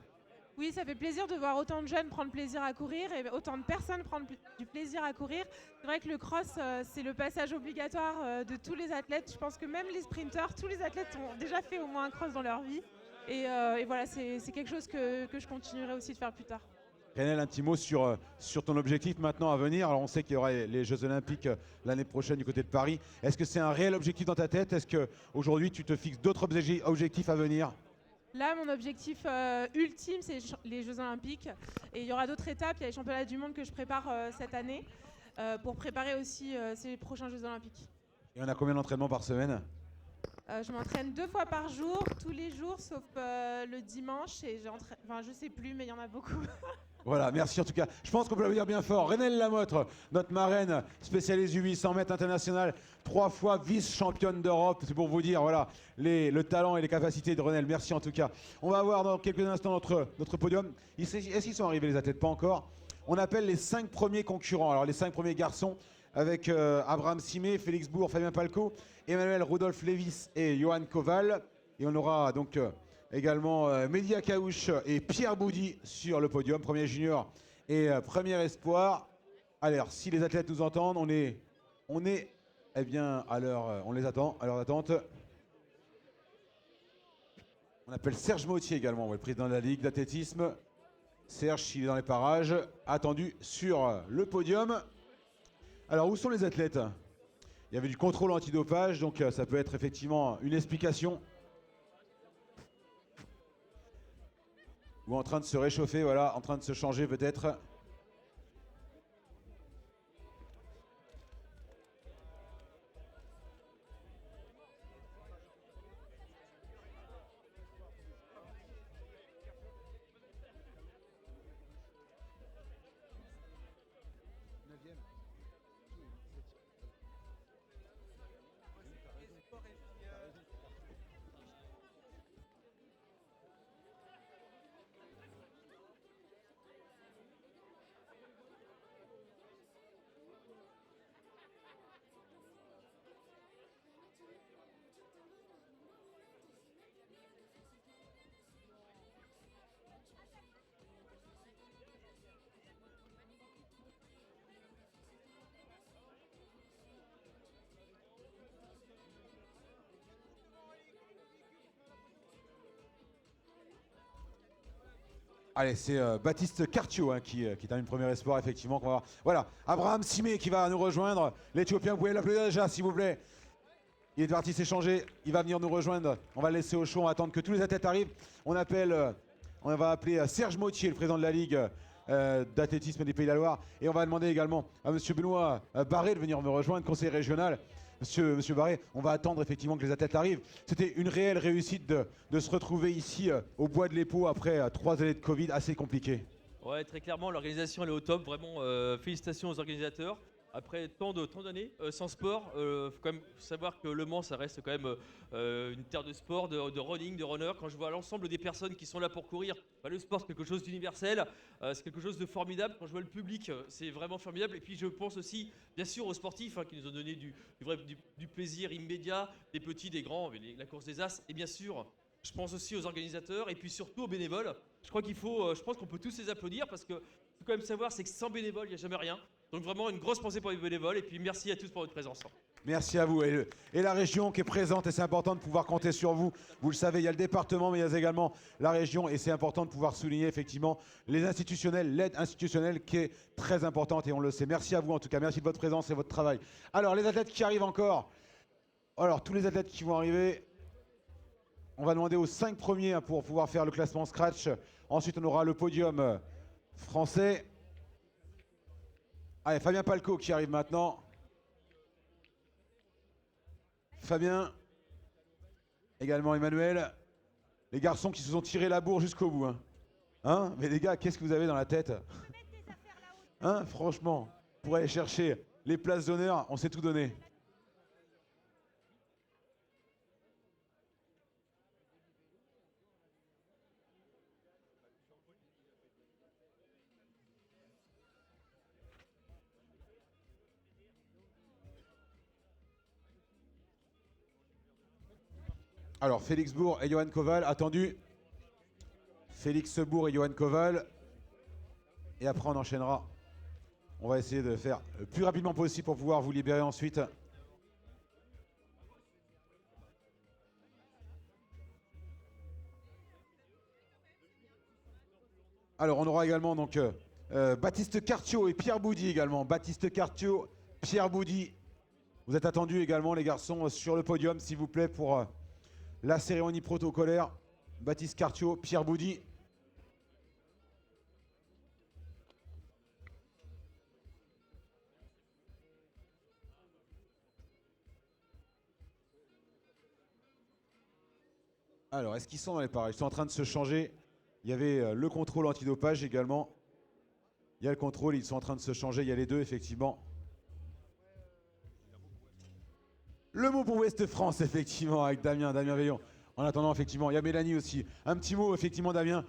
Oui, ça fait plaisir de voir autant de jeunes prendre plaisir à courir et autant de personnes prendre du plaisir à courir. C'est vrai que le cross, c'est le passage obligatoire de tous les athlètes. Je pense que même les sprinteurs, tous les athlètes ont déjà fait au moins un cross dans leur vie. Et voilà, c'est quelque chose que je continuerai aussi de faire plus tard. Renelle, un petit mot sur ton objectif maintenant à venir. Alors on sait qu'il y aura les Jeux Olympiques l'année prochaine du côté de Paris. Est-ce que c'est un réel objectif dans ta tête? Est-ce qu'aujourd'hui tu te fixes d'autres objectifs à venir? Là, mon objectif ultime, c'est les Jeux Olympiques. Et il y aura d'autres étapes. Il y a les championnats du monde que je prépare cette année pour préparer aussi ces prochains Jeux Olympiques. Et on a combien d'entraînements par semaine? Je m'entraîne 2 fois par jour, tous les jours, sauf le dimanche. Et je sais plus, mais il y en a beaucoup. Voilà, merci en tout cas. Je pense qu'on peut le dire bien fort. Renelle Lamotte, notre marraine spécialiste du 800 mètres international, 3 fois vice-championne d'Europe. C'est pour vous dire, voilà, le talent et les capacités de Renelle. Merci en tout cas. On va voir dans quelques instants notre podium. Est-ce qu'ils sont arrivés les athlètes? Pas encore. On appelle les 5 premiers concurrents. Alors les 5 premiers garçons avec Abraham Simé, Félix Bourg, Fabien Palco, Emmanuel Rudolf Lévis et Johan Koval. Et on aura donc également Mehdi Akaouche et Pierre Boudy sur le podium, premier junior et premier espoir. Alors, si les athlètes nous entendent, on est eh bien, on les attend, à leur attente. On appelle Serge Mautier également, le président de la Ligue d'athlétisme. Serge, il est dans les parages, attendu sur le podium. Alors, où sont les athlètes? Il y avait du contrôle antidopage, donc ça peut être effectivement une explication. Ou en train de se réchauffer, voilà, en train de se changer peut-être. Allez, c'est Baptiste Cartio qui termine premier espoir, effectivement. Voilà, Abraham Simé qui va nous rejoindre. L'Éthiopien, vous pouvez l'applaudir déjà, s'il vous plaît. Il est parti s'échanger, il va venir nous rejoindre. On va le laisser au chaud, on va attendre que tous les athlètes arrivent. On va appeler Serge Mautier, le président de la Ligue d'athlétisme des Pays de la Loire. Et on va demander également à monsieur Benoît Barré de venir me rejoindre, conseiller régional. Monsieur Barré, on va attendre effectivement que les athlètes arrivent. C'était une réelle réussite de se retrouver ici au Bois de l'Épau après 3 années de Covid assez compliquées. Ouais, très clairement, l'organisation elle est au top. Vraiment, félicitations aux organisateurs. après tant d'années sans sport. Faut quand même savoir que Le Mans, ça reste quand même une terre de sport, de running, de runner. Quand je vois l'ensemble des personnes qui sont là pour courir, le sport, c'est quelque chose d'universel, c'est quelque chose de formidable. Quand je vois le public, c'est vraiment formidable. Et puis je pense aussi, bien sûr, aux sportifs qui nous ont donné du plaisir immédiat, des petits, des grands, la course des As. Et bien sûr, je pense aussi aux organisateurs et puis surtout aux bénévoles. Je pense qu'on peut tous les applaudir parce que faut quand même savoir, c'est que sans bénévoles, il n'y a jamais rien. Donc vraiment une grosse pensée pour les bénévoles et puis merci à tous pour votre présence. Merci à vous. Et la région qui est présente, et c'est important de pouvoir compter sur vous. Vous le savez, il y a le département, mais il y a également la région, et c'est important de pouvoir souligner effectivement les institutionnels, l'aide institutionnelle qui est très importante, et on le sait. Merci à vous en tout cas, merci de votre présence et votre travail. Alors, les athlètes qui arrivent encore. Alors, tous les athlètes qui vont arriver, on va demander aux 5 premiers pour pouvoir faire le classement scratch. Ensuite, on aura le podium français. Allez, Fabien Palco qui arrive maintenant. Fabien, également Emmanuel, les garçons qui se sont tirés la bourre jusqu'au bout. Hein, mais les gars, qu'est-ce que vous avez dans la tête? Hein, franchement, pour aller chercher les places d'honneur, on s'est tout donné. Alors, Félix Bourg et Johan Koval, attendu. Félix Bourg et Johan Koval. Et après, on enchaînera. On va essayer de faire le plus rapidement possible pour pouvoir vous libérer ensuite. Alors, on aura également donc Baptiste Cartiot et Pierre Boudy également. Baptiste Cartiot, Pierre Boudy. Vous êtes attendus également, les garçons, sur le podium, s'il vous plaît, pour la cérémonie protocolaire. Baptiste Cartiot, Pierre Boudy. Alors, est-ce qu'ils sont dans les parages? Ils sont en train de se changer. Il y avait le contrôle antidopage également. Il y a le contrôle, ils sont en train de se changer. Il y a les deux, effectivement. Le mot pour Ouest France, effectivement, avec Damien Veillon. En attendant, effectivement, il y a Mélanie aussi. Un petit mot, effectivement, Damien,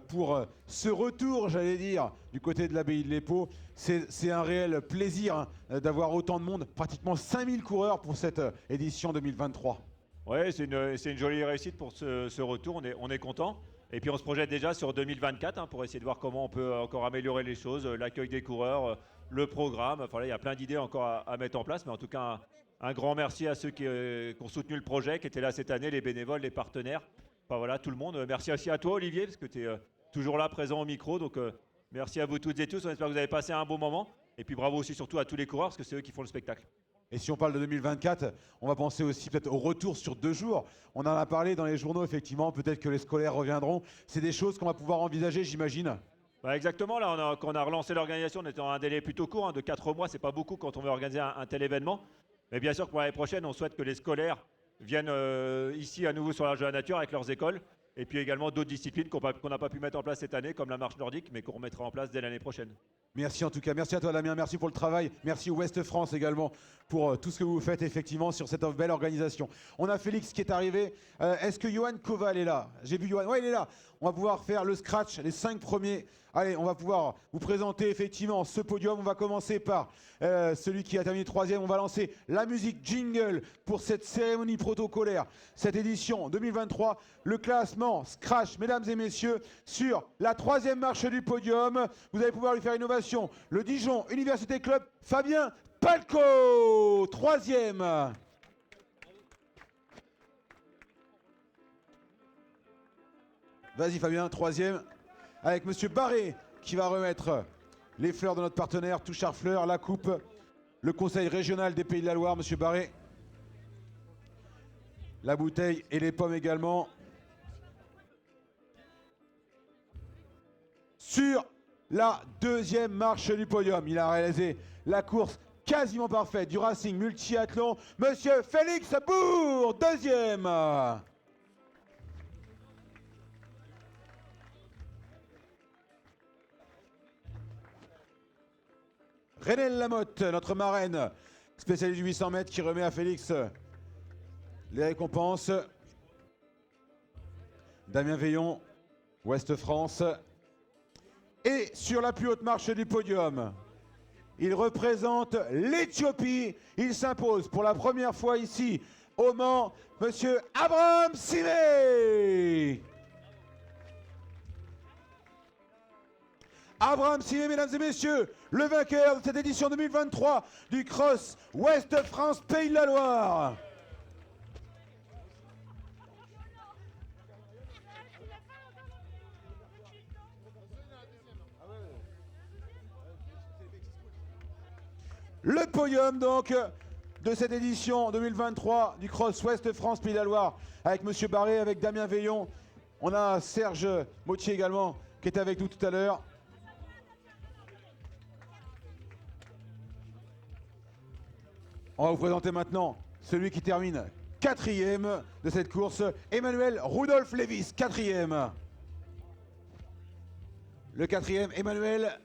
pour ce retour, j'allais dire, du côté de l'abbaye de l'Épau. C'est un réel plaisir d'avoir autant de monde, pratiquement 5000 coureurs pour cette édition 2023. Oui, c'est une jolie réussite pour ce retour, on est content. Et puis on se projette déjà sur 2024 pour essayer de voir comment on peut encore améliorer les choses, l'accueil des coureurs, le programme. Enfin là, il y a plein d'idées encore à mettre en place, mais en tout cas, un grand merci à ceux qui ont soutenu le projet, qui étaient là cette année, les bénévoles, les partenaires. Enfin voilà, tout le monde. Merci aussi à toi, Olivier, parce que tu es toujours là, présent au micro. Donc merci à vous toutes et tous. On espère que vous avez passé un bon moment. Et puis bravo aussi surtout à tous les coureurs, parce que c'est eux qui font le spectacle. Et si on parle de 2024, on va penser aussi peut-être au retour sur 2 jours. On en a parlé dans les journaux, effectivement. Peut-être que les scolaires reviendront. C'est des choses qu'on va pouvoir envisager, j'imagine. Bah exactement, là quand on a relancé l'organisation, on était en un délai plutôt court, de 4 mois, c'est pas beaucoup quand on veut organiser un tel événement. Mais bien sûr que pour l'année prochaine, on souhaite que les scolaires viennent ici à nouveau sur l'Arche de la Nature avec leurs écoles. Et puis également d'autres disciplines qu'on n'a pas pu mettre en place cette année, comme la marche nordique, mais qu'on remettra en place dès l'année prochaine. Merci en tout cas, merci à toi Damien, merci pour le travail, merci Ouest France également pour tout ce que vous faites effectivement sur cette belle organisation. On a Félix qui est arrivé, est-ce que Johan Koval est là? J'ai vu Johan, ouais il est là. On va pouvoir faire le scratch, les 5 premiers. Allez, on va pouvoir vous présenter effectivement ce podium. On va commencer par celui qui a terminé 3e. On va lancer la musique jingle pour cette cérémonie protocolaire, cette édition 2023. Le classement scratch, mesdames et messieurs, sur la 3e marche du podium. Vous allez pouvoir lui faire une ovation. Le Dijon Université Club, Fabien Palco, 3e. Vas-y Fabien, 3e. Avec Monsieur Barré qui va remettre les fleurs de notre partenaire Touchard Fleurs, la coupe, le conseil régional des Pays de la Loire, Monsieur Barré. La bouteille et les pommes également. Sur la 2e marche du podium, il a réalisé la course quasiment parfaite du Racing Multiathlon, Monsieur Félix Bourg, 2e. Renelle Lamotte, notre marraine, spécialiste du 800 mètres, qui remet à Félix les récompenses. Damien Veillon, Ouest France. Et sur la plus haute marche du podium, il représente l'Éthiopie. Il s'impose pour la première fois ici au Mans, Monsieur Abraham Simé. Abraham Simé, mesdames et messieurs, le vainqueur de cette édition 2023 du Cross Ouest France Pays de la Loire. Le podium donc de cette édition 2023 du Cross Ouest France Pays de la Loire avec Monsieur Barré, avec Damien Veillon. On a Serge Mautier également qui est avec nous tout à l'heure. On va vous présenter maintenant celui qui termine 4e de cette course, Emmanuel Rudolf Lévis, 4e. Le 4e, Emmanuel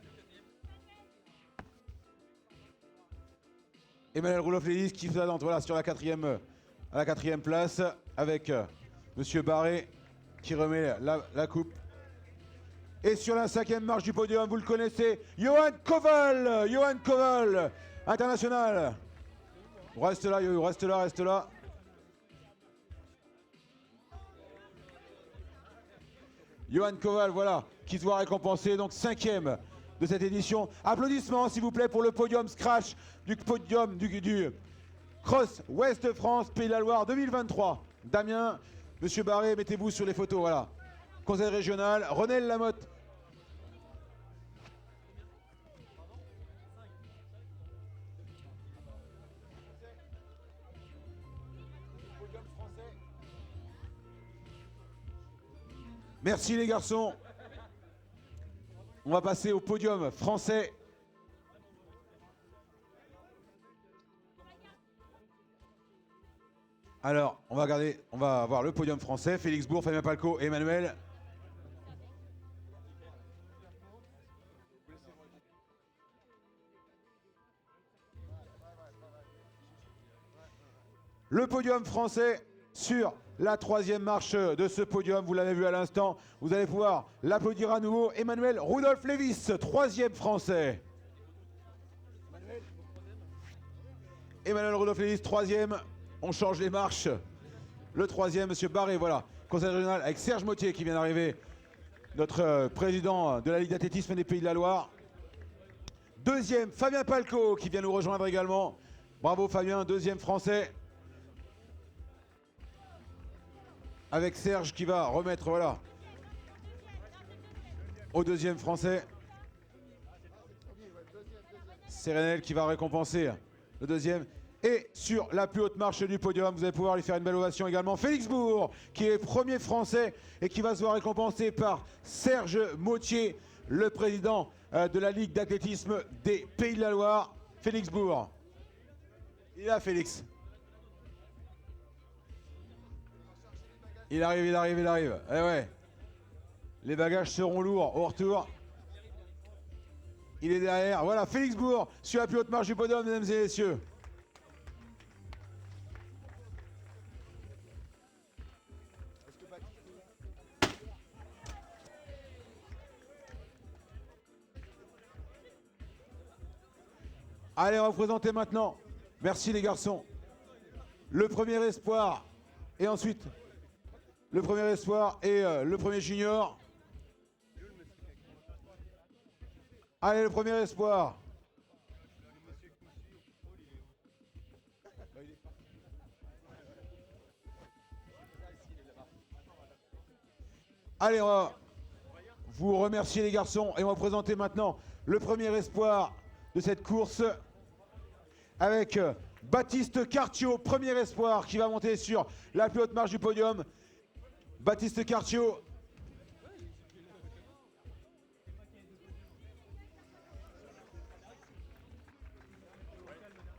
Rudolf Lévis qui se présente voilà, sur la 4e, à la 4e place avec Monsieur Barré qui remet la coupe. Et sur la 5e marche du podium, vous le connaissez, Johan Koval, international. Reste là, Yo, reste là. Johan Koval, voilà, qui se voit récompensé, donc 5e de cette édition. Applaudissements, s'il vous plaît, pour le podium Scratch du podium du Cross Ouest France Pays de la Loire 2023. Damien, Monsieur Barré, mettez-vous sur les photos, voilà. Conseil régional, Renelle Lamotte. Merci les garçons. On va passer au podium français. Alors, on va voir le podium français. Félix Bourg, Fabien Palco et Emmanuel. Le podium français sur la 3e marche de ce podium, vous l'avez vu à l'instant, vous allez pouvoir l'applaudir à nouveau. Emmanuel Rudolf Lévis, 3e français. Emmanuel Rudolf Lévis, 3e. On change les marches. Le 3e, Monsieur Barré, voilà. Conseil régional avec Serge Mautier qui vient d'arriver. Notre président de la Ligue d'athlétisme des Pays de la Loire. 2e, Fabien Palco qui vient nous rejoindre également. Bravo Fabien, 2e français. Avec Serge qui va remettre, voilà, au 2e français. C'est Renel qui va récompenser le 2e. Et sur la plus haute marche du podium, vous allez pouvoir lui faire une belle ovation également. Félix Bourg, qui est 1er français et qui va se voir récompensé par Serge Mautier, le président de la Ligue d'athlétisme des Pays de la Loire. Félix Bourg. Il est là, Félix. Il arrive. Eh ouais. Les bagages seront lourds au retour. Il est derrière. Voilà, Félix Bourg sur la plus haute marche du podium, mesdames et messieurs. Allez, on va vous présenter maintenant. Merci les garçons. Le premier espoir et ensuite le premier espoir et le premier junior. Allez, le premier espoir. Allez, on va vous remercier les garçons et on va vous présenter maintenant le premier espoir de cette course avec Baptiste Cartio, premier espoir qui va monter sur la plus haute marche du podium. Baptiste Cartio.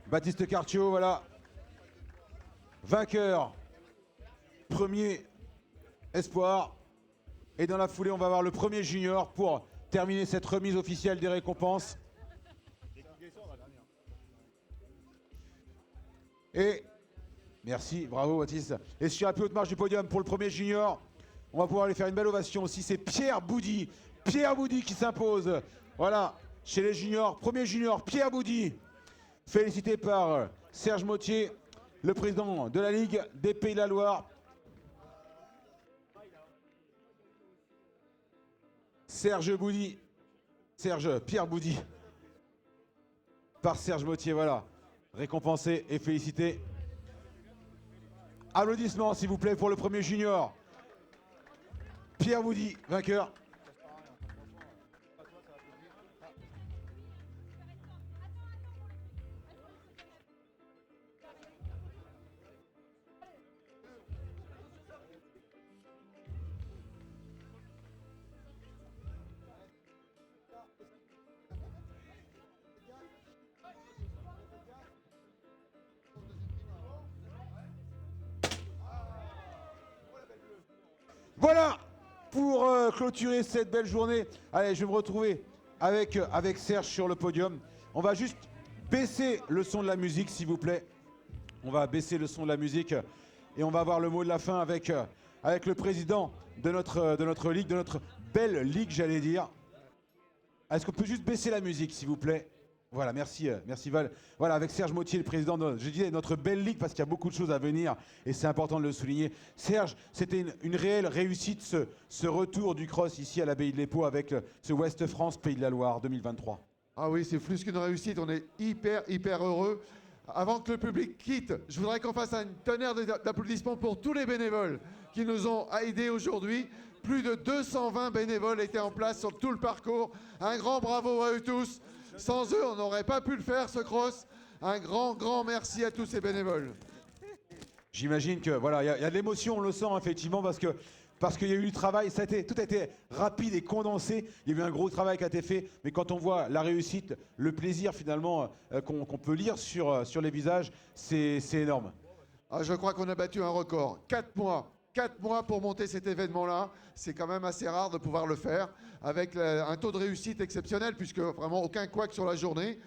Baptiste Cartio, voilà. Vainqueur. Premier espoir. Et dans la foulée, on va avoir le premier junior pour terminer cette remise officielle des récompenses. Et merci, bravo Baptiste. Et sur la plus haute marche du podium pour le premier junior, on va pouvoir lui faire une belle ovation aussi. C'est Pierre Boudy. Pierre Boudy qui s'impose. Voilà, chez les juniors, premier junior, Pierre Boudy. Félicité par Serge Mottier, le président de la Ligue des Pays de la Loire. Serge Boudy. Pierre Boudy. Par Serge Mottier, voilà. Récompensé et félicité. Applaudissements, s'il vous plaît, pour le premier junior. Pierre Boudy, vainqueur. Voilà pour clôturer cette belle journée. Allez, je vais me retrouver avec Serge sur le podium. On va juste baisser le son de la musique, s'il vous plaît. On va baisser le son de la musique et on va avoir le mot de la fin avec le président de notre ligue, de notre belle ligue, j'allais dire. Est-ce qu'on peut juste baisser la musique, s'il vous plaît? Voilà, merci Val. Voilà, avec Serge Mottier, le président de je disais, notre belle ligue, parce qu'il y a beaucoup de choses à venir et c'est important de le souligner. Serge, c'était une réelle réussite ce retour du cross ici à l'Abbaye de l'Épau avec ce Ouest France Pays de la Loire 2023. Ah oui, c'est plus qu'une réussite, on est hyper heureux. Avant que le public quitte, je voudrais qu'on fasse un tonnerre d'applaudissements pour tous les bénévoles qui nous ont aidés aujourd'hui. Plus de 220 bénévoles étaient en place sur tout le parcours. Un grand bravo à eux tous. Sans eux, on n'aurait pas pu le faire, ce cross. Un grand merci à tous ces bénévoles. J'imagine que voilà, il y a de l'émotion, on le sent effectivement parce qu'il y a eu du travail, tout a été rapide et condensé. Il y a eu un gros travail qui a été fait, mais quand on voit la réussite, le plaisir finalement qu'on peut lire sur les visages, c'est énorme. Ah, je crois qu'on a battu un record. 4 mois. 4 mois pour monter cet événement-là, c'est quand même assez rare de pouvoir le faire, avec un taux de réussite exceptionnel, puisque vraiment aucun couac sur la journée,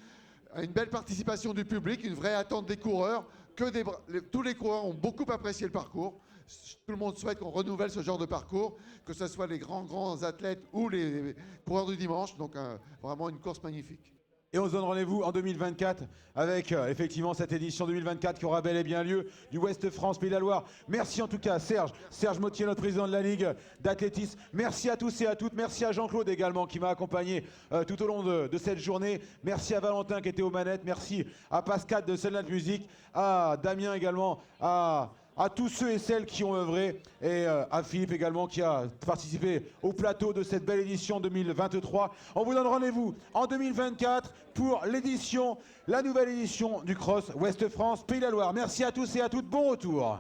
une belle participation du public, une vraie attente des coureurs, tous les coureurs ont beaucoup apprécié le parcours. Tout le monde souhaite qu'on renouvelle ce genre de parcours, que ce soit les grands athlètes ou les coureurs du dimanche, donc vraiment une course magnifique. Et on se donne rendez-vous en 2024 avec effectivement cette édition 2024 qui aura bel et bien lieu du Ouest France Pays de la Loire. Merci en tout cas à Serge Mottier, notre président de la Ligue d'athlétisme. Merci à tous et à toutes. Merci à Jean-Claude également qui m'a accompagné tout au long de cette journée. Merci à Valentin qui était aux manettes. Merci à Pascal de Sunlight Music, à Damien également, à tous ceux et celles qui ont œuvré et à Philippe également qui a participé au plateau de cette belle édition 2023. On vous donne rendez-vous en 2024 pour la nouvelle édition du Cross Ouest France Pays de la Loire. Merci à tous et à toutes, bon retour.